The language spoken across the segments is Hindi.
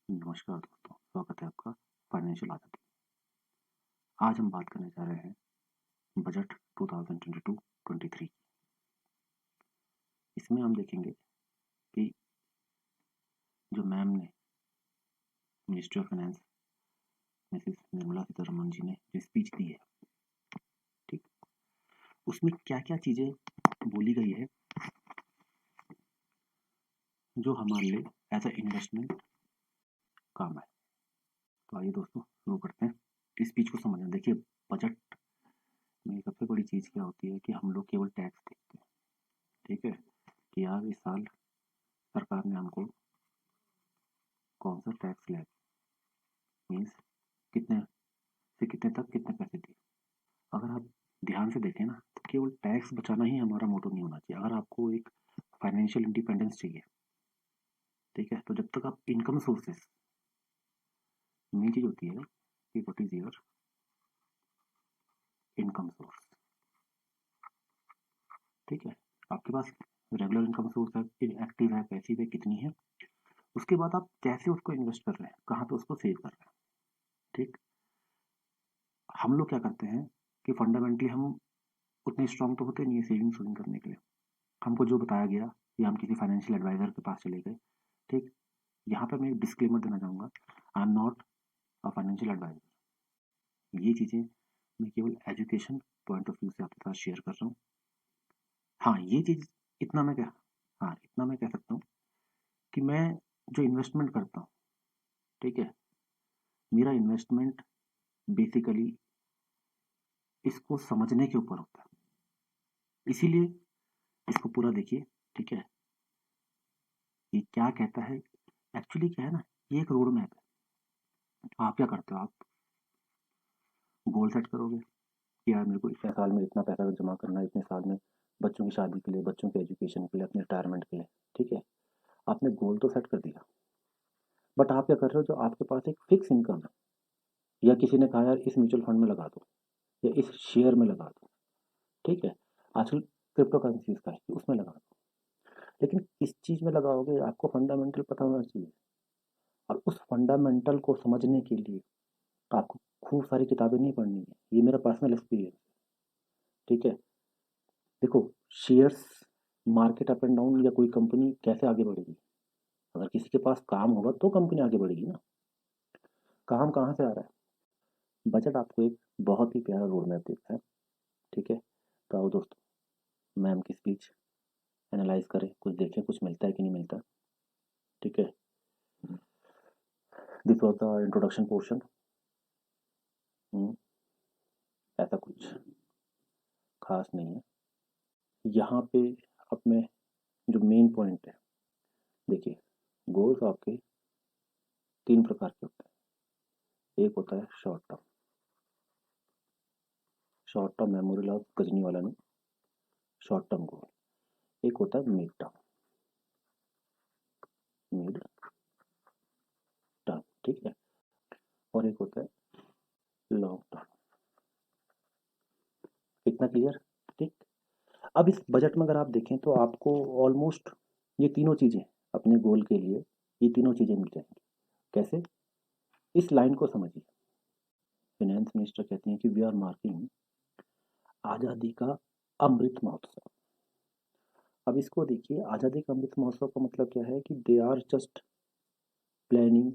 नमस्कार दोस्तों, स्वागत है आपका फाइनेंशियल आदत। आज हम बात करने जा रहे हैं बजट 2022-23 की। इसमें हम देखेंगे कि जो मैम ने ministry of finance Mrs Nirmala Sitharaman ji ने जो स्पीच दी है, ठीक, उसमें क्या क्या चीज़ें बोली गई है जो हमारे लिए एज अ इन्वेस्टमेंट काम है। तो आइए दोस्तों शुरू करते हैं इस स्पीच को समझना। देखिए, बजट में सबसे बड़ी चीज़ क्या होती है कि हम लोग केवल टैक्स देखते हैं, ठीक है, कि यार इस साल सरकार ने हमको कौन सा टैक्स लैब मीन्स कितने से कितने तक कितने पैसे दिए। अगर आप ध्यान से देखें ना, तो केवल टैक्स बचाना ही हमारा मोटो नहीं होना चाहिए। अगर आपको एक फाइनेंशियल इंडिपेंडेंस चाहिए, ठीक है, तो जब तक आप इनकम सोर्सेस, मेन चीज होती है कि what is your income source, ठीक है, आपके पास रेगुलर इनकम सोर्स है, एक्टिव है, पैसिव है, कितनी है, उसके बाद आप कैसे उसको इन्वेस्ट कर रहे हैं, कहाँ पे उसको सेव कर रहे हैं। ठीक, हम लोग क्या करते हैं कि फंडामेंटली हम उतने स्ट्रांग तो होते नहीं है सेविंग करने के लिए। हमको जो बताया गया या हम किसी फाइनेंशियल एडवाइजर के पास चले गए, ठीक। यहाँ पे मैं एक डिस्क्लेमर देना चाहूँगा, I am not a financial adviser. ये चीज़ें मैं केवल एजुकेशन पॉइंट ऑफ व्यू से आपके साथ शेयर कर रहा हूँ। हाँ, ये चीज़ इतना मैं क्या हाँ, इतना मैं कह सकता हूँ कि मैं जो इन्वेस्टमेंट करता हूँ, ठीक है, मेरा इन्वेस्टमेंट बेसिकली इसको समझने के ऊपर होता है। इसीलिए इसको पूरा देखिए, ठीक है, ये क्या कहता है। एक्चुअली क्या है ना, ये एक रोड मैप है। आप क्या करते हो, आप गोल सेट करोगे कि यार मेरे को इतने साल में इतना पैसा जमा करना है, इतने साल में बच्चों की शादी के लिए, बच्चों के एजुकेशन के लिए, अपने रिटायरमेंट के लिए, ठीक है, आपने गोल तो सेट कर दिया, बट आप क्या कर रहे हो, जो आपके पास एक फिक्स इनकम है, या किसी ने कहा यार इस म्यूचुअल फंड में लगा दो या इस शेयर में लगा दो, ठीक है, आजकल क्रिप्टो करेंसीज का है कि उसमें लगा दो, लेकिन किस चीज़ में लगाओगे आपको फंडामेंटल पता होना चाहिए। और उस फंडामेंटल को समझने के लिए आपको खूब सारी किताबें नहीं पढ़नी है, ये मेरा पर्सनल एक्सपीरियंस, ठीक है। देखो, shares market up and down, या कोई कंपनी कैसे आगे बढ़ेगी, अगर किसी के पास काम होगा तो कंपनी आगे बढ़ेगी ना। काम कहाँ से आ रहा है, बजट आपको एक बहुत ही प्यारा रोड मैप देता है, ठीक है। तो आओ दोस्तों, मैम की स्पीच एनालाइज करें, कुछ देखें कुछ मिलता है कि नहीं मिलता, ठीक है। This was the introduction portion. ऐसा कुछ खास नहीं है यहाँ पे। अब मैं जो मेन पॉइंट है, देखिए, गोल्स आपके तीन प्रकार के होते हैं। एक होता है short term memory loss, Ghajini वाला नहीं, शॉर्ट टर्म गोल। एक होता है मिड टर्म, ठीक है, और एक होता है लॉन्ग टर्म। कितना क्लियर, ठीक। अब इस बजट में अगर आप देखें तो आपको ऑलमोस्ट ये तीनों चीज़ें अपने गोल के लिए, ये तीनों चीज़ें मिल जाएंगी। कैसे, इस लाइन को समझिए। फाइनेंस मिनिस्टर कहते हैं कि वी आर मार्किंग आज़ादी का अमृत महोत्सव। अब इसको देखिए, आज़ादी का अमृत महोत्सव का मतलब क्या है कि they are just planning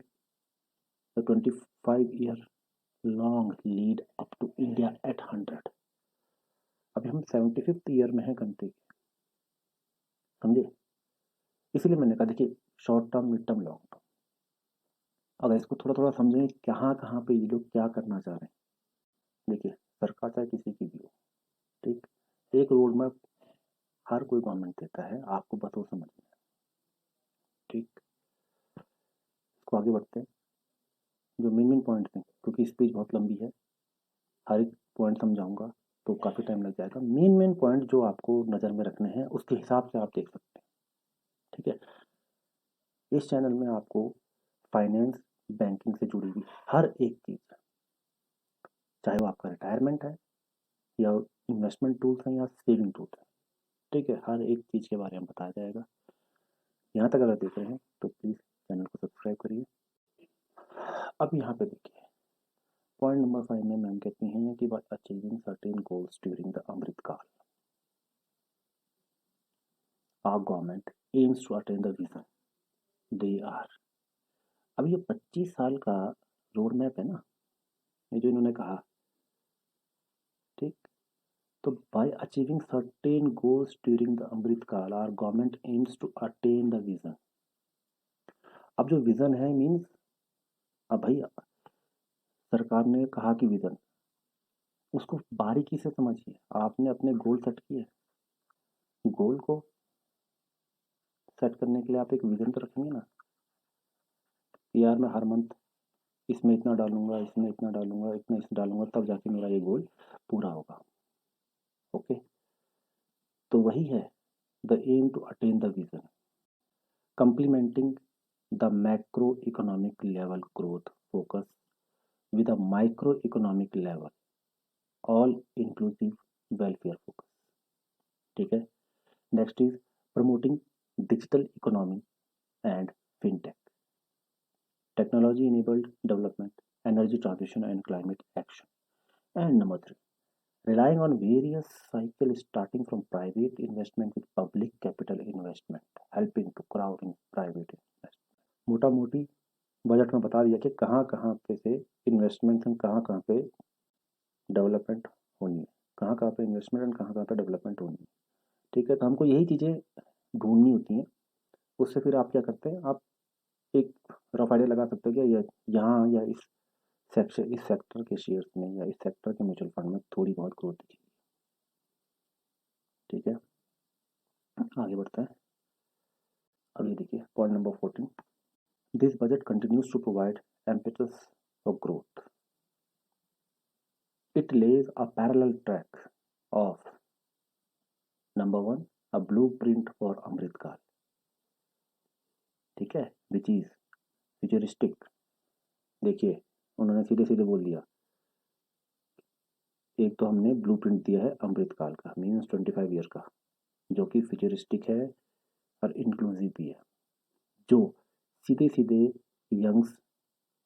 the 25 year long lead up to India at 100। अभी हम 75th ईयर में है कंट्री के, समझे। इसलिए मैंने कहा देखिए, short term, mid term, long term, अगर इसको थोड़ा थोड़ा समझें कहाँ कहाँ पे ये लोग क्या करना चाह रहे हैं। देखिए, सरकार चाहे किसी की भी हो, ठीक, एक रोड मैप हर कोई गवर्नमेंट देता है, आपको बस वो समझना है, ठीक। इसको आगे बढ़ते हैं, जो मेन मेन पॉइंट्स हैं, क्योंकि स्पीच बहुत लंबी है, हर एक पॉइंट समझाऊंगा तो काफ़ी टाइम लग जाएगा। मेन मेन पॉइंट जो आपको नज़र में रखने हैं उसके हिसाब से आप देख सकते हैं, ठीक है। इस चैनल में आपको फाइनेंस, बैंकिंग से जुड़ी हुई हर एक चीज़, चाहे वो आपका रिटायरमेंट है या इन्वेस्टमेंट टूल्स हैं या सेविंग टूल्स हैं, ठीक है, हर एक चीज़ के बारे में बताया जाएगा। यहाँ तक अगर देख रहे हैं तो प्लीज़ चैनल को सब्सक्राइब करिए, अब यहाँ पे देखिए पॉइंट नंबर 5 में मैम कहती हैं कि by achieving certain goals during the Amrit Kaal our government aims to attain the vision they are. अब ये 25 साल का रोड मैप है ना, ये जो इन्होंने कहा, ठीक। तो by achieving certain goals during the Amrit Kaal our government aims to attain the vision. अब जो विजन है मीन्स, अब भाई सरकार ने कहा कि विजन, उसको बारीकी से समझिए। आपने अपने गोल सेट किए, गोल को सेट करने के लिए आप एक विजन तो रखेंगे ना, यार मैं हर मंथ इसमें इतना डालूंगा, इसमें इतना डालूंगा, इतना इसमें डालूंगा, तब जाके मेरा ये गोल पूरा होगा। ओके, तो वही है the aim to attain the vision, complementing the macroeconomic level growth focus with a microeconomic level all inclusive welfare focus। ठीक है, next is promoting digital economy and fintech, technology enabled development, energy transition and climate action. And number 3, relying on various cycles starting from private investment with public capital investment helping to crowd in private investment। मोटा मोटी बजट में बता दिया कि कहाँ कहाँ पे से इन्वेस्टमेंट एंड कहाँ कहाँ पे डेवलपमेंट होनी है, कहाँ कहाँ पे इन्वेस्टमेंट एंड कहाँ कहाँ पे डेवलपमेंट होनी है। ठीक है, तो हमको यही चीज़ें ढूंढनी होती हैं। उससे फिर आप क्या करते हैं, आप एक रफ आइडिया लगा सकते हो कि यहाँ या इस सेक्टर के शेयर्स में या इस सेक्टर के म्यूचुअल फंड में थोड़ी बहुत ग्रोथ दिखेगी। ठीक है, आगे बढ़ते हैं। अब ये देखिए point number 14, this budget continues to provide impetus for growth। It lays a parallel track of number 1 a blueprint for अमृत काल, ठीक है, which is futuristic। देखिए उन्होंने सीधे सीधे बोल दिया, एक तो हमने ब्लूप्रिंट दिया है अमृत काल का मीन्स 25 ईयर का, जो कि फ्यूचरिस्टिक है और इंक्लूसिव भी है, जो सीधे सीधे youngs,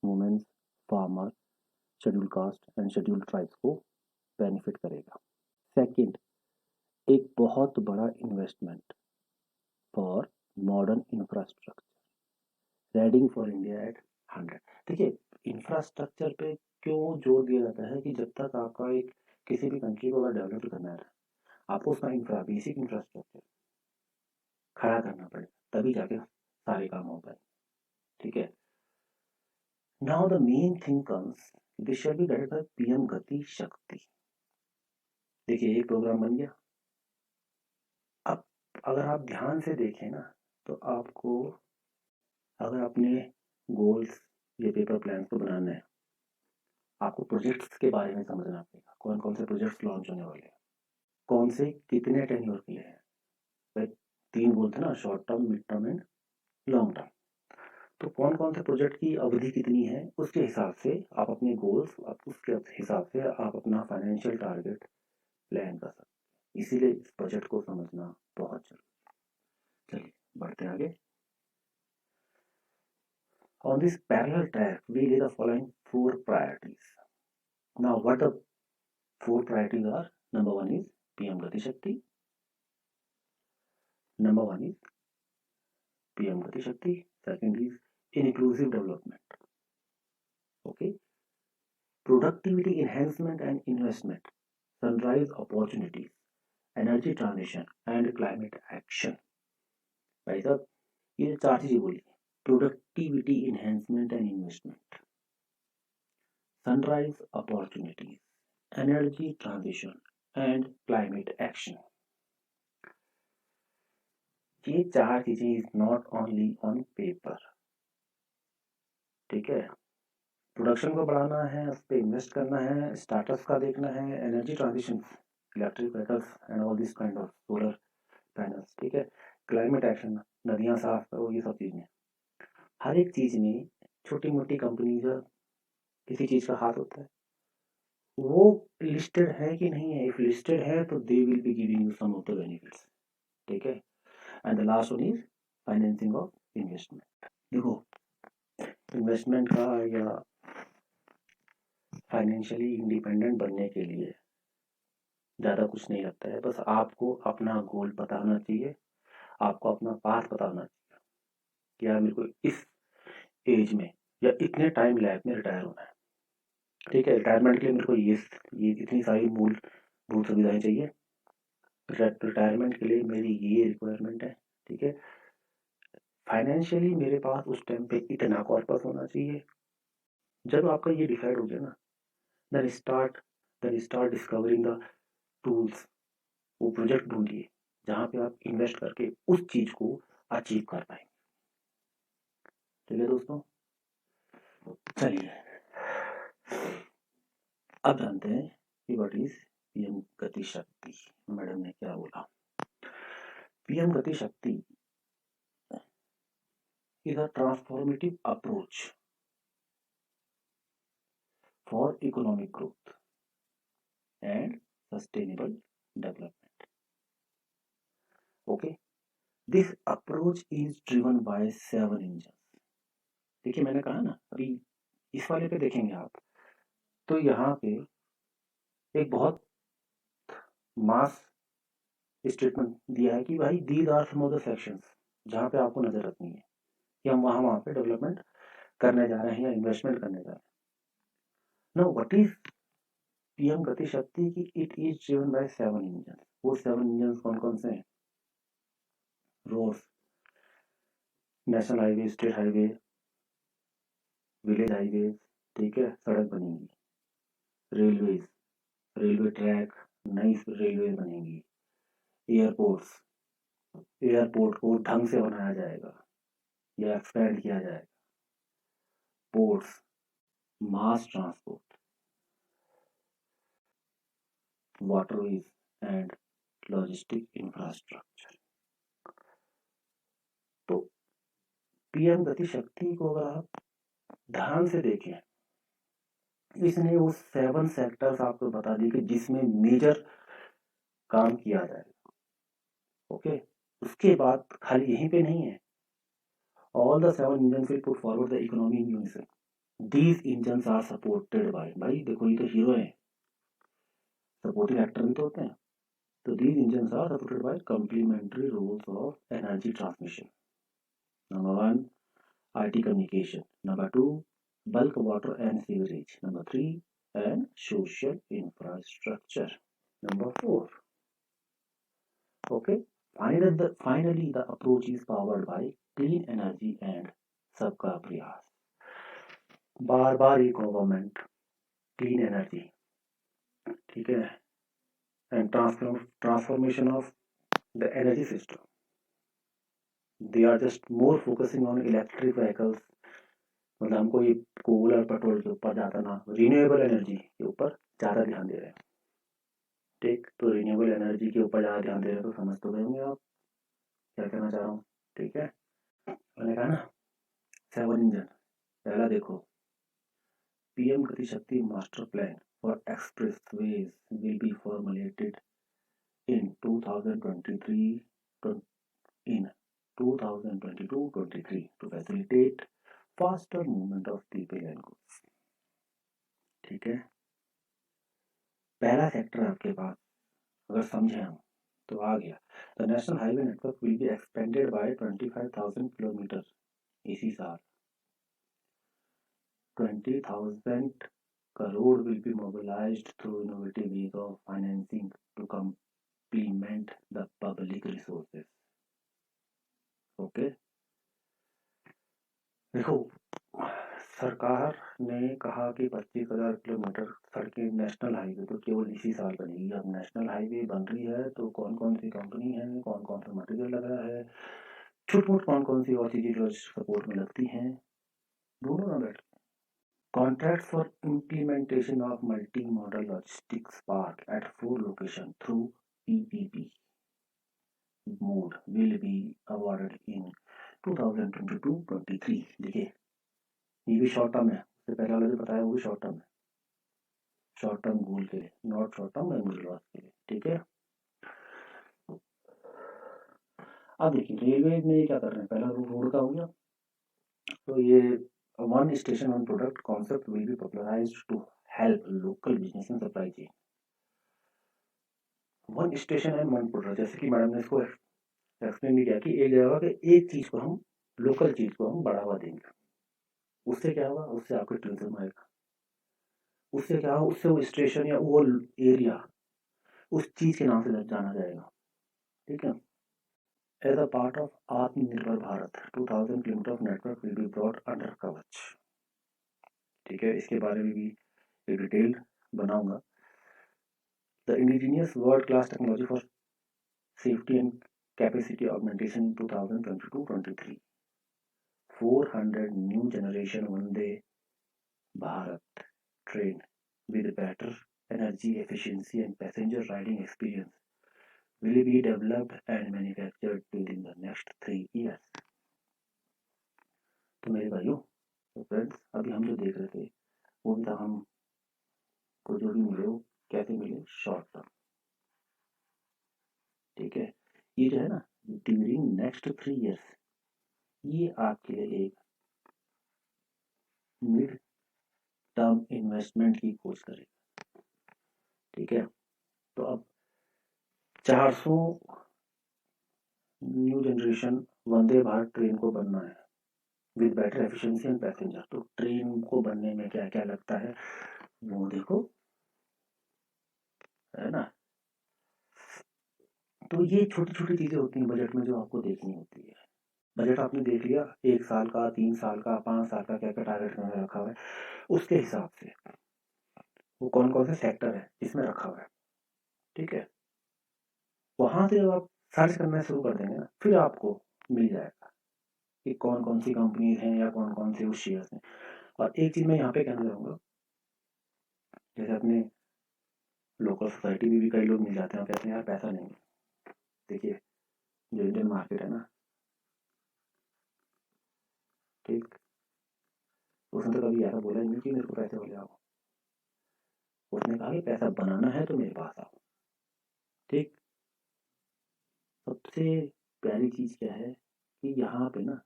womens, farmer, schedule caste and schedule tribes को बेनिफिट करेगा। सेकंड, एक बहुत बड़ा investment for modern infrastructure, reading for India at 100। देखिए इंफ्रास्ट्रक्चर पे क्यों जोर दिया जाता है कि जब तक आपका एक किसी भी कंट्री को अगर डेवलप करना है, आपको उसका बेसिक इंफ्रास्ट्रक्चर खड़ा करना पड़ेगा, तभी जाके सारे काम हो पाए। ठीक है, now the main thing comes, this shall be guided by PM Gati शक्ति। देखिए एक प्रोग्राम बन गया। अब अगर आप ध्यान से देखें ना, तो आपको अगर अपने गोल्स या पेपर प्लान को बनाना है, आपको प्रोजेक्ट्स के बारे में समझना पड़ेगा, कौन कौन से प्रोजेक्ट्स लॉन्च होने वाले हैं, कौन से कितने टेन्योर के लिए हैं। 3 बोलते हैं ना, short term, mid term and long term. तो कौन कौन से प्रोजेक्ट की अवधि कितनी है, उसके हिसाब से आप अपने गोल्स, उसके हिसाब से आप अपना फाइनेंशियल टारगेट प्लान कर सकते हैं। इसीलिए इस बजट को समझना बहुत जरूरी है। चलिए बढ़ते आगे। On this parallel track, we lay the following 4 priorities. Now, what the 4 priorities are? Number 1 is PM Gati Shakti. Number 1 is PM Gati Shakti. Second is inclusive development. Okay. Productivity enhancement and investment. Sunrise opportunities. Energy transition and climate action. भाई साहब ये 4 चीजें बोली, productivity enhancement and investment, sunrise opportunities, energy transition and climate action. ये 4 चीजें is not only on paper. ठीक है, प्रोडक्शन को बढ़ाना है, उस पर इन्वेस्ट करना है, स्टार्टअप्स का देखना है, energy transition, electric vehicles and all this kind of solar panels. ठीक है, क्लाइमेट एक्शन, नदियां साफ करो, ये सब चीजें। हर एक चीज में छोटी मोटी कंपनी का किसी चीज का हाथ होता है, वो लिस्टेड है कि नहीं है। इफ लिस्टेड है तो they will be giving you some of the benefits. ठीक है, and the last one is financing of investment. देखो इन्वेस्टमेंट का या फाइनेंशियली इंडिपेंडेंट बनने के लिए ज़्यादा कुछ नहीं लगता है, बस आपको अपना गोल पता होना चाहिए, आपको अपना पाथ पता होना चाहिए कि यार मेरे को इस एज में या इतने टाइम लाइफ में रिटायर होना है। ठीक है, रिटायरमेंट के लिए मेरे को ये इतनी सारी मूलभूत सुविधाएं चाहिए। रिटायरमेंट के लिए मेरी ये रिक्वायरमेंट है। ठीक है, फाइनेंशियली मेरे पास उस टाइम पे इतना कॉर्पस होना चाहिए। जब आपका ये डिसाइड हो गया ना, then start discovering the tools. वो प्रोजेक्ट ढूंढिए जहाँ पे आप इन्वेस्ट करके उस चीज को अचीव कर पाएंगे। ठीक है दोस्तों, चलिए अब जानते हैं कि व्हाट इज पीएम गति शक्ति। मैडम ने क्या बोला? पीएम गति शक्ति is a transformative approach for economic growth and sustainable development. Okay, this approach is driven by 7 engines. देखिए मैंने कहा ना, अभी इस वाले पे देखेंगे आप तो यहाँ पे एक बहुत मास स्टेटमेंट दिया है कि भाई these are some of the sections जहाँ पे आपको नजर रखनी है कि हम वहाँ पे डेवलपमेंट करने जा रहे हैं या इन्वेस्टमेंट करने जा रहे हैं। Know what is PM Gati Shakti की? It is driven by 7 engine. वो 7 इंजन कौन कौन से हैं? Roads, national highway, state highway, village highway, ठीक है, सड़क बनेगी। रेलवेज, रेलवे ट्रैक, नई रेलवे बनेगी। एयरपोर्ट्स, एयरपोर्ट को ढंग से बनाया जाएगा या एक्सपेंड किया जाएगा। Ports, mass transport, waterways and logistic infrastructure. तो पीएम गति शक्ति को अगर आप ध्यान से देखें, इसने वो 7 सेक्टर्स आपको बता दी कि जिसमें मेजर काम किया जाएगा। ओके, उसके बाद खाली यहीं पे नहीं है, all the 7 engine will put forward the economy in unison. These engines are supported by, भाई देखो ये तो हीरो है, सपोर्टिंग एक्टर भी तो होते हैं। तो these engines are supported by complementary roles of energy transmission. Number 1, IT communication. Number 2, bulk water and sewerage. Number 3, and social infrastructure. Number 4. Okay. Finally, the approach is powered by clean energy and सबका प्रयास। बार बार ये गवर्नमेंट क्लीन एनर्जी, ठीक है, and transformation of the energy system. They are just more focusing on electric vehicles. मतलब हमको ये कोल और पेट्रोल के ऊपर ज़्यादा ना, रिन्यूएबल एनर्जी के ऊपर ज़्यादा ध्यान दे रहे हैं। ठीक, तो रिन्यूएबल एनर्जी के ऊपर ज़्यादा ध्यान दे रहे हैं, तो समझ तो गए होंगे आप क्या कहना चाह रहा हूँ। ठीक है, मैंने कहा ना 7 इंजन। पहला देखो, पीएम गति शक्ति master plan for expressways will be formulated in 2023 in 2022-23 to facilitate faster movement of people and goods। ठीक है, पहला सेक्टर आपके पास अगर समझे हम तो आ गया। The national highway network will be expanded by 25,000 kilometre इसी साल। 20,000 crore will be mobilized through innovative ways of financing to complement the public resources। Okay, देखो सरकार ने कहा कि 25,000 किलोमीटर सड़कें नेशनल हाईवे तो केवल इसी साल बनेगी। अब नेशनल हाईवे बन रही है तो कौन कौन सी कंपनी है, कौन कौन सा मटेरियल लग रहा है, छूट मूट कौन कौन सी और चीजें जो सपोर्ट में लगती हैं, दोनों ना बैठ। Contract for implementation of multi model logistics park at 4 location through PPP mode will be awarded in 2022-23। देखिए ये भी शॉर्ट टर्म है, उससे पहले वाला जो बताया वो भी शॉर्ट टर्म है, शॉर्ट टर्म गोल के लिए, not short term memory loss के लिए। ठीक है, अब देखिए रेलवे में क्या कर रहे हैं, पहला रोड का हो गया, तो ये one station one product concept will be popularised to help local business and supply chain. One station and one product, जैसे कि मैडम ने इसको एक्सप्लेन किया कि एक जगह के एक चीज को हम लोकल चीज को हम बढ़ावा देंगे, उससे क्या होगा, उससे आपको टूरिज्म आएगा, उससे क्या होगा, उससे वो स्टेशन या वो एरिया उस चीज के नाम से जाना जाएगा। ठीक है। एज अ पार्ट ऑफ आत्मनिर्भर Bharat 2000 kilometre of network will be brought under कवच। ठीक है, इसके बारे में भी एक डिटेल बनाऊंगा। The indigenous world class technology for safety and capacity augmentation 2022-23, 400 new generation Vande Bharat train with better energy efficiency and passenger riding experience will be developed and manufactured within the next 3 years। तो मेरे भाइयों, तो फ्रेंड्स, अभी हम जो देख रहे थे वो भी था, हम को जो भी मिले वो कैसे मिले, शॉर्ट टर्म। ठीक है, ये जो है ना, ड्यूरिंग नेक्स्ट 3 years, ये आपके लिए एक मिड टर्म इन्वेस्टमेंट की खोज करेगा। ठीक है, तो अब 400 new generation Vande Bharat train को बनना है with better efficiency and passenger. तो ट्रेन को बनने में क्या क्या लगता है वो देखो, है ना। तो ये छोटी छोटी चीजें होती हैं बजट में जो आपको देखनी होती है। बजट आपने देख लिया, 1 साल का, 3 साल का, 5 साल का, क्या क्या टारगेट में रखा हुआ है, उसके हिसाब से वो कौन कौन से सेक्टर है इसमें रखा हुआ है। ठीक है, वहां से जब आप सर्च करना शुरू कर देंगे ना, फिर आपको मिल जाएगा कि कौन कौन सी कंपनीज हैं या कौन कौन से उस शेयर्स हैं। और एक चीज मैं यहाँ पे कहना चाहूंगा, जैसे अपने लोकल सोसाइटी में भी कई लोग मिल जाते हैं, कहते हैं यार पैसा नहीं है। देखिए, जो इंडियन मार्केट है ना, ठीक, उसने तो कभी ऐसा बोला नहीं कि मेरे को पैसे वाले आओ, उसने कहा कि पैसा बनाना है तो मेरे पास आओ। ठीक, सबसे प्यारी चीज क्या है कि यहाँ पे ना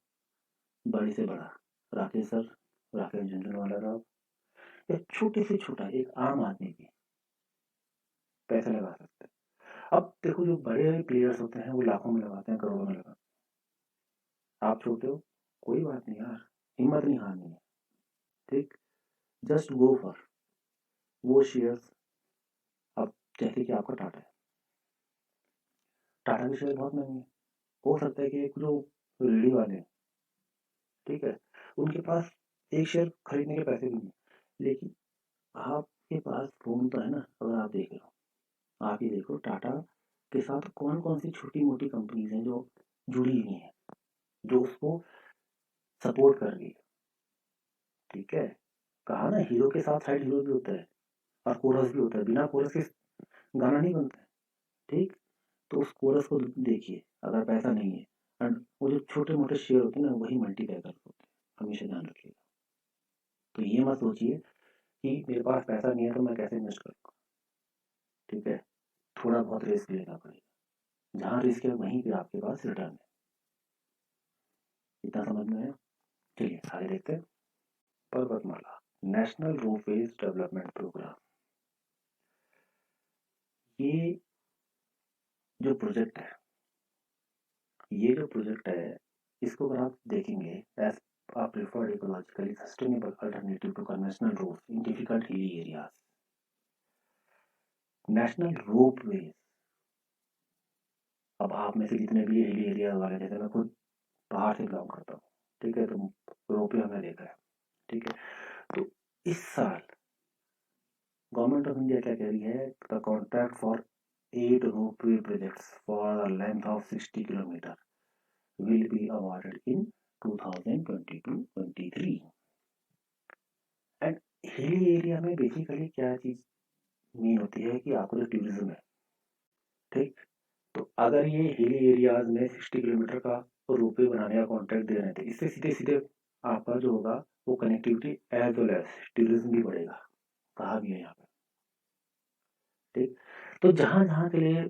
बड़े से बड़ा राकेश सर, राकेश झुंझुनवाला राव, या छोटे से छोटा एक आम आदमी भी पैसा लगा सकता है। अब देखो, जो बड़े प्लेयर्स होते हैं वो लाखों में लगाते हैं, करोड़ों में लगाते हैं। आप छोटे हो, कोई बात नहीं यार, हिम्मत नहीं हारनी है। ठीक, जस्ट गो फॉर वो शेयर्स। अब जैसे कि आपका टाटा है, टाटा के शेयर बहुत महंगे हैं। हो सकता है कि एक जो रेडी वाले हैं, ठीक है, उनके पास एक शेयर खरीदने के पैसे भी नहीं, लेकिन आपके पास फोन तो है ना। अगर आप देख रहे हो, आप ये देखो टाटा के साथ कौन कौन सी छोटी मोटी कंपनीज हैं जो जुड़ी हुई हैं, जो उसको सपोर्ट कर रही है। ठीक है, कहा ना, हीरो के साथ साइड हीरो भी होता है और कोरस भी होता है, बिना कोरस के गाना नहीं बनता है। ठीक, तो उस कोरस को देखिए, अगर पैसा नहीं है, एंड वो जो छोटे मोटे शेयर होते हैं ना, वही मल्टीप्लाई कर होते हैं, हमेशा ध्यान रखिएगा। तो ये मत सोचिए कि मेरे पास पैसा नहीं है तो मैं कैसे इन्वेस्ट करूँगा। ठीक है, थोड़ा बहुत रिस्क लेना पड़ेगा, जहाँ रिस्क है वहीं पे आपके पास रिटर्न है। इतना समझ में आया? चलिए आगे देखते हैं। पर्वतमाला नेशनल रोपवेज डेवलपमेंट प्रोग्राम, ये जो प्रोजेक्ट है, ये जो प्रोजेक्ट है, इसको अगर आप देखेंगे, as a preferred ecologically sustainable alternative to conventional roads in difficult hilly areas. National ropeways, अब आप में से जितने भी हिली एरिया वाले, जैसे मैं खुद पहाड़ से बिलोंग करता हूँ, ठीक है, तो रोपवे हमने देखा है। ठीक है, तो इस साल गवर्नमेंट ऑफ इंडिया क्या कह रही है, the contract for 8 ropeway projects for a length of 60 kilometre will be awarded in 2022-23। And hilly area में बेसिकली क्या चीज मीन होती है कि आपको जो टूरिज्म है, ठीक, तो अगर ये हिली एरियाज में 60 किलोमीटर का रोपवे बनाने का कॉन्ट्रैक्ट दे रहे थे, इससे सीधे सीधे आपका जो होगा वो connectivity as well as tourism भी बढ़ेगा, कहा भी है यहाँ पे। ठीक, तो जहां जहां के लिए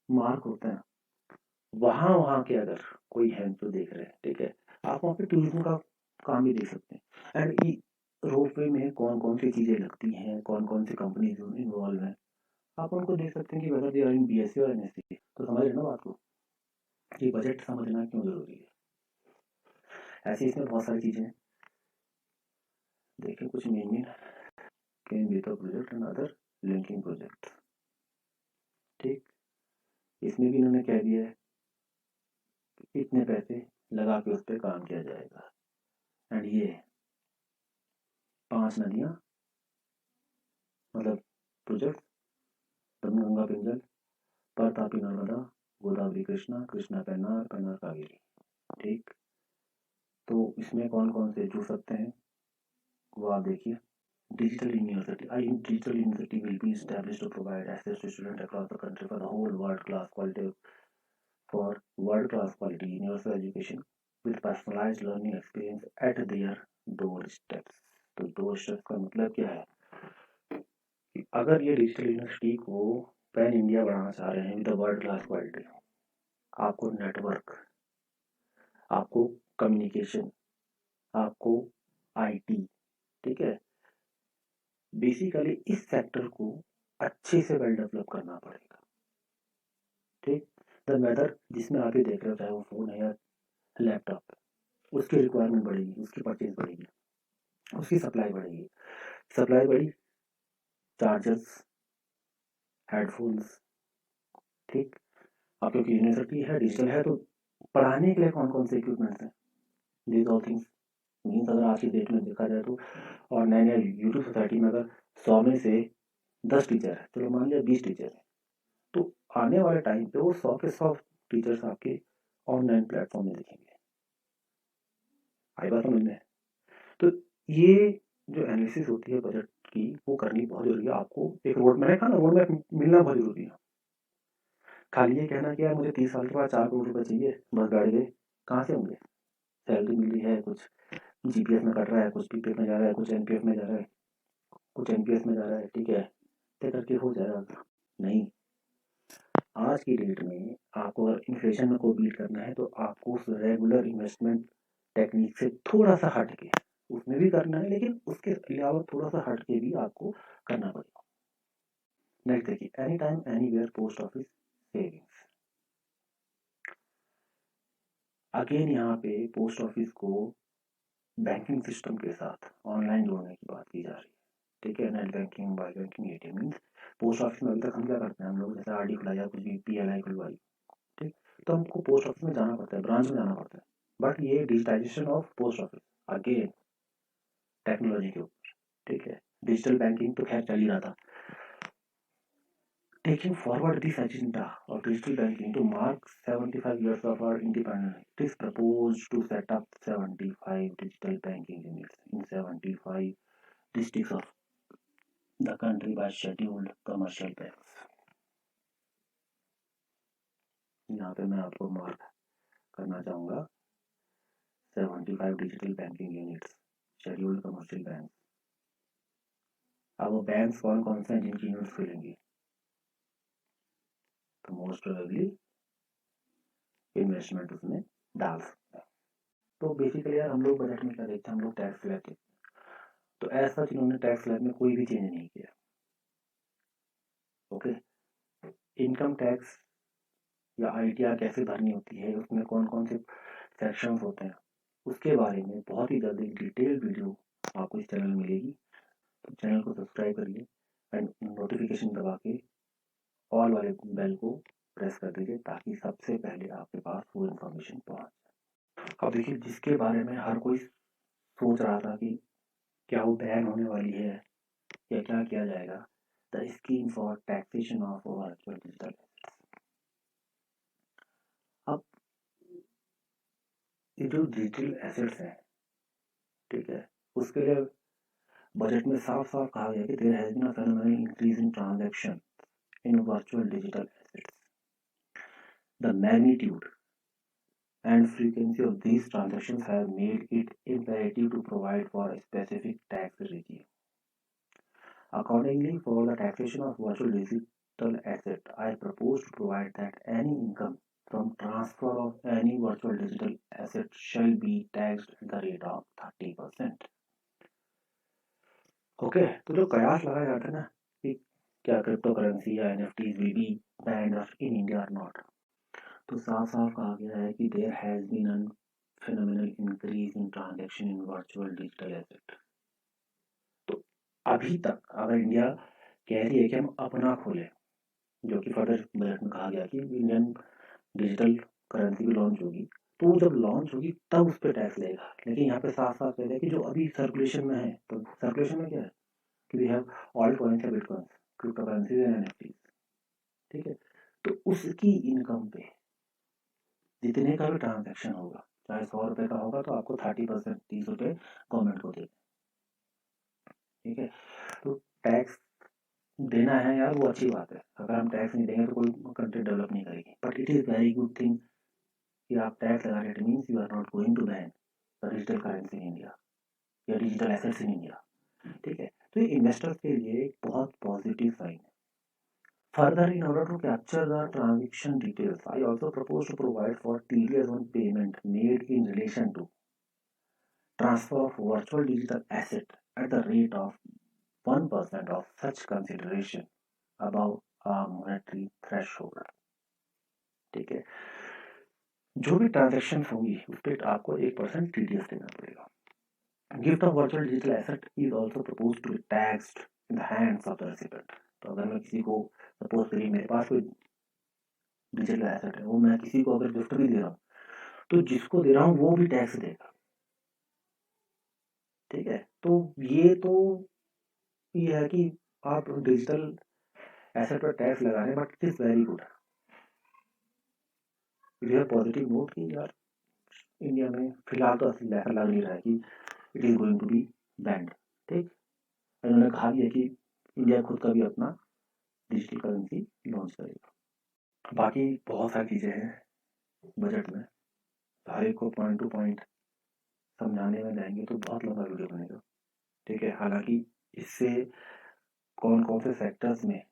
मार्क होते हैं, वहां वहां के अगर कोई है जो देख रहे हैं, ठीक है, आप वहाँ पे टूरिज्म का काम भी देख सकते हैं। एंड रोपवे में कौन कौन सी चीज़ें लगती हैं, कौन कौन सी कंपनीज इन्वॉल्व हैं, आप उनको देख सकते हैं कि whether they are in BSC और एनएससी। तो समझ रहे ना बात को, कि बजट समझना क्यों जरूरी है। ऐसे इसमें बहुत सारी चीज़ें हैं, देखिए कुछ main can be the project and other linking project. ठीक, इसमें भी इन्होंने कह दिया है कि इतने पैसे लगा के उस पर काम किया जाएगा। एंड ये 5 नदियाँ मतलब प्रोजेक्ट, दमनगंगा पिंजल, परतापी नर्मदा, गोदावरी कृष्णा, कृष्णा पेन्नार, पेन्नार कावेरी। ठीक, तो इसमें कौन कौन से जुड़ सकते हैं वो आप देखिए। Digital University. Digital University will be established to provide access to students across the country for the whole world-class quality universal education with personalized learning experience at their doorsteps. तो doorsteps का मतलब क्या है कि अगर ये डिजिटल यूनिवर्सिटी को पैन इंडिया बनाना चाह रहे हैं विद वर्ल्ड क्लास क्वालिटी, आपको नेटवर्क, आपको कम्युनिकेशन, आपको आईटी, ठीक है, बेसिकली इस सेक्टर को अच्छे से वेल डेवलप करना पड़ेगा। ठीक, द मेथड जिसमें आप ये देख रहे हो, चाहे वो फोन है या लैपटॉप, उसकी रिक्वायरमेंट बढ़ेगी, उसकी परचेज बढ़ेगी, उसकी सप्लाई बढ़ेगी। सप्लाई बढ़ी, चार्जर्स, हेडफोन्स। ठीक, अब क्योंकि यूनिवर्सिटी है, डिजिटल है, तो पढ़ाने के लिए कौन कौन से इक्विपमेंट्स हैं, दीज ऑल थिंग्स मीन्स अगर आज की डेट में देखा जाए तो, और नए नए यूट्यूब सोसाइटी में अगर 100 में से 10 टीचर है, चलो मान लिया 20 टीचर है, तो आने वाले टाइम पे वो 100 के 100 टीचर्स आपके ऑनलाइन प्लेटफॉर्म में दिखेंगे। आई बात समझ में? तो ये जो एनालिसिस होती है बजट की, वो करनी बहुत जरूरी है। आपको एक मैंने कहा ना, रोड मैप मिलना बहुत जरूरी है। खाली ये कहना कि यार मुझे 30 साल के बाद 4 करोड़ रुपए चाहिए, बस गाड़ी दे, कहाँ से होंगे? सैलरी मिली है, कुछ जीपीएफ में कट रहा है, कुछ पीपीएफ में जा रहा है, कुछ एनपीएफ में जा रहा है, कुछ एनपीएस में जा रहा है, ठीक है, तय करके हो जाएगा? नहीं। आज की डेट में आपको अगर इन्फ्लेशन को बीट करना है तो आपको उस रेगुलर इन्वेस्टमेंट टेक्निक से थोड़ा सा हट के, उसमें भी करना है लेकिन उसके अलावा थोड़ा सा हट के भी आपको करना पड़ेगा। नेक्स्ट देखिए, any time anywhere post office savings. Again यहाँ पे पोस्ट ऑफिस को बैंकिंग सिस्टम के साथ ऑनलाइन जोड़ने की बात की जा रही है। ठीक है, net banking, mobile banking, ATM. Means post office में अभी तक हम क्या करते हैं, हम लोग जैसे आरडी खुलाई या कुछ भी पीएलआई खुलवाई, ठीक, तो हमको पोस्ट ऑफिस में जाना पड़ता है, ब्रांच में जाना पड़ता है। बट ये digitization of post office, again technology के ऊपर, ठीक है। डिजिटल बैंकिंग तो खैर चल ही रहा था। Taking forward this agenda of digital banking to mark 75 years of our independence, it is proposed to set up 75 digital banking units in 75 districts of the country by scheduled commercial banks. यहाँ पे मैं आपको मार्क करना चाहूँगा 75 digital banking units, scheduled commercial bank. अब वो बैंक्स कौन कौन से हैं जिनकी यूनिट्स खुलेंगी? तो मोस्ट प्रोबेबली इन्वेस्टमेंट उसमें डाल सकते हैं। तो बेसिकली यार हम लोग बजट में क्या देखते हैं, हम लोग टैक्स स्लैब देखते हैं। तो ऐसा इन्होंने टैक्स स्लैब में कोई भी चेंज नहीं किया। ओके, इनकम टैक्स या आईटीआर कैसे भरनी होती है, उसमें कौन कौन से सेक्शंस होते हैं, उसके बारे में बहुत ही जल्दी डिटेल वीडियो आपको इस चैनल में मिलेगी। तो चैनल को सब्सक्राइब करिए एंड नोटिफिकेशन दबा के ऑल वाले बेल को प्रेस कर दीजिए ताकि सबसे पहले आपके पास वो इन्फॉर्मेशन पहुंचे। अब देखिए, जिसके बारे में हर कोई सोच रहा था कि क्या वो बैन होने वाली है या क्या किया जाएगा, the scheme for taxation of virtual digital assets. अब ये जो डिजिटल एसेट्स हैं, ठीक है, उसके लिए बजट में साफ साफ कहा गया कि there has been a phenomenal increase in transaction in virtual digital assets. The magnitude and frequency of these transactions have made it imperative to provide for a specific tax regime. Accordingly, for the taxation of virtual digital asset, I propose to provide that any income from transfer of any virtual digital asset shall be taxed at the rate of 30%. Okay, तो जो कयास लगाया जाता है ना कि क्या क्रिप्टो करेंसी या NFTs will be banned in India और नॉट, तो साफ साफ कहा गया है कि there has been an phenomenal increase in transaction in virtual digital asset। तो अभी तक अगर इंडिया कह रही है कि हम अपना खोलें, जो कि फर्दर बजट में कहा गया कि इंडियन डिजिटल करेंसी भी लॉन्च होगी, तो वो जब लॉन्च होगी तब उस पर टैक्स लगेगा। लेकिन यहाँ पे साफ साफ कह रहा है कि जो अभी सर्कुलेशन में है, तो सर्कुलेशन में क्या है कि वी हैव ऑल्ट कॉइन्स या bitcoins, crypto currencies and NFTs, ठीक है। तो उसकी इनकम पे जितने का भी ट्रांजेक्शन होगा, चाहे 100 रुपये का होगा तो आपको 30%, 30 रुपये गवर्नमेंट को देना, ठीक है। तो टैक्स देना है यार, वो अच्छी बात है। अगर हम टैक्स नहीं देंगे तो कोई कंट्री डेवलप नहीं करेगी, but it is very good thing कि आप टैक्स लगा रहे हैं। It means you are not going to ban the digital currency in India या डिजिटल एसेट्स इन इंडिया, ठीक है। तो ये इन्वेस्टर्स के लिए एक बहुत पॉजिटिव साइन है। Further, in order to capture the transaction details, I also propose to provide for TDS on payment made in relation to transfer of virtual digital asset at the rate of 1% of such consideration above a monetary threshold, ठीक है। जो भी ट्रांजेक्शन होगी उस पर आपको 1% TDS देना पड़ेगा। Gift of virtual digital asset is also propose to be taxed in the hands of the recipient. तो अगर मैं किसी को, सपोज करिए मेरे पास कोई डिजिटल एसेट है, वो मैं किसी को अगर गिफ्ट भी दे रहा हूँ, तो जिसको दे रहा हूँ वो भी टैक्स देगा, ठीक है। तो ये है कि आप डिजिटल एसेट पर टैक्स लगा रहे हैं, but it is very good. It is positive note कि यार इंडिया में फिलहाल तो ऐसा लग नहीं रहा है कि it is going to be banned, ठीक। इन्होंने कहा भी है कि इंडिया खुद का भी अपना डिजिटल करेंसी लॉन्च करेगा। बाकी बहुत सारी चीज़ें हैं बजट में, हर एक को पॉइंट टू पॉइंट समझाने में जाएंगे तो बहुत लंबा वीडियो बनेगा, ठीक है। हालांकि इससे कौन कौन से सेक्टर्स में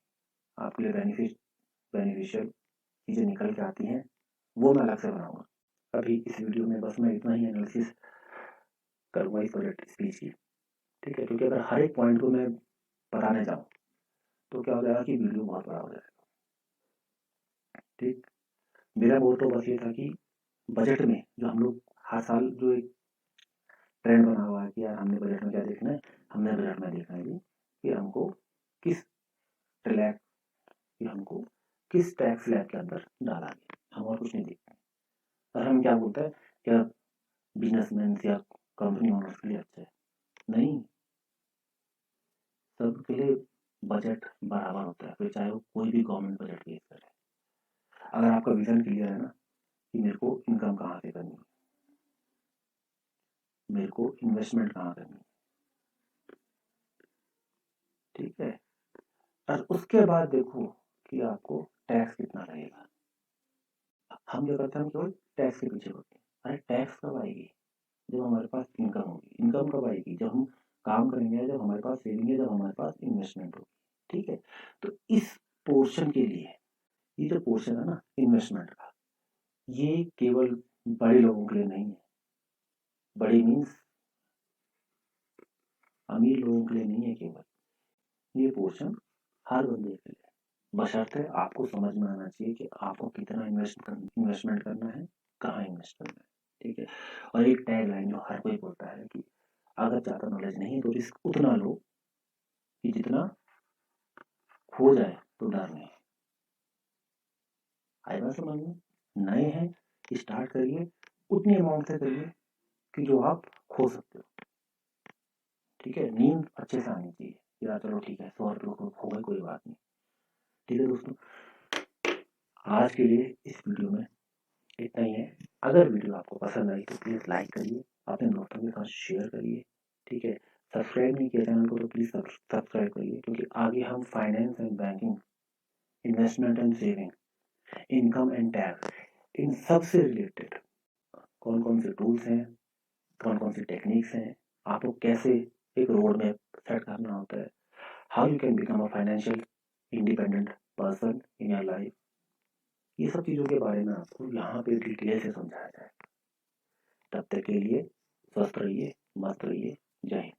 आपके लिए बेनिफिशियल चीज़ें निकल के आती हैं वो मैं अलग से बनाऊंगा। अभी इस वीडियो में बस मैं इतना ही एनालिसिस करूँगा इस बजट स्पीच की, ठीक है। क्योंकि अगर हर एक पॉइंट को मैं बताने जाऊँ तो क्या हो जाएगा कि वीडियो बहुत बड़ा हो जाएगा, ठीक। मेरा मोटो तो बस ये था कि बजट में जो हम लोग हर साल जो एक ट्रेंड बना हुआ है कि यार हमने बजट में क्या देखना है, हमने बजट में देखना है कि हमको किस ट्रैक, कि हमको किस टैक्स स्लैब के अंदर डाला गया, हम और कुछ नहीं देखते। और हम क्या बोलते हैं क्या बिजनेसमैन या कंपनी ओनर्स के लिए अच्छा है, नहीं, सबके लिए बजट बराबर होता है, फिर चाहे वो कोई भी गवर्नमेंट बजट पेश करे। अगर आपका विजन क्लियर है ना कि मेरे को इनकम कहाँ से करनी है, मेरे को इन्वेस्टमेंट कहाँ करनी है, ठीक है। और उसके बाद देखो कि आपको टैक्स कितना लगेगा। हम क्या करते हैं, हम केवल टैक्स के पीछे होते हैं। अरे टैक्स कब आएगी, जब हमारे पास इनकम होगी। इनकम कब आएगी, जब हम काम करेंगे, जब हमारे पास सेविंग है, जब हमारे पास इन्वेस्टमेंट होगी, ठीक है। तो इस पोर्शन के लिए, ये जो पोर्शन है ना इन्वेस्टमेंट का, ये केवल बड़े लोगों के लिए नहीं है। बड़े मीन्स अमीर लोगों के लिए नहीं है केवल, ये पोर्शन हर बंदे के लिए, बशर्ते आपको समझ में आना चाहिए कि आपको कितना इन्वेस्टमेंट करना है, कहाँ इन्वेस्ट करना है, ठीक है। और एक टैग लाइन जो हर कोई बोलता है कि अगर ज़्यादा नॉलेज नहीं तो रिस्क उतना लो कि जितना खो जाए तो डर नहीं। आई बात समझ में? नए हैं, स्टार्ट करिए, उतनी अमाउंट से करिए कि जो आप खो सकते हो, ठीक है। नींद अच्छे से आनी चाहिए, यार चलो ठीक है 100 रुपये खो गए कोई बात नहीं, ठीक है दोस्तों। आज के लिए इस वीडियो में इतना ही है। अगर वीडियो आपको पसंद आई तो प्लीज़ लाइक करिए, अपने दोस्तों के साथ शेयर करिए, ठीक है। सब्सक्राइब नहीं किया चैनल को तो प्लीज़ सब्सक्राइब करिए, क्योंकि आगे हम finance and banking, investment and saving, income and tax, इन सब से रिलेटेड कौन कौन से टूल्स हैं, कौन कौन सी टेक्निक्स हैं, आपको कैसे एक रोड मैप सेट करना होता है, how you can become a financial independent person in your life, ये सब चीज़ों के बारे में आपको यहाँ पे डिटेल से समझाया जाए। तब तक के लिए स्वस्थ रहिए, मस्त रहिए, जय हिंद।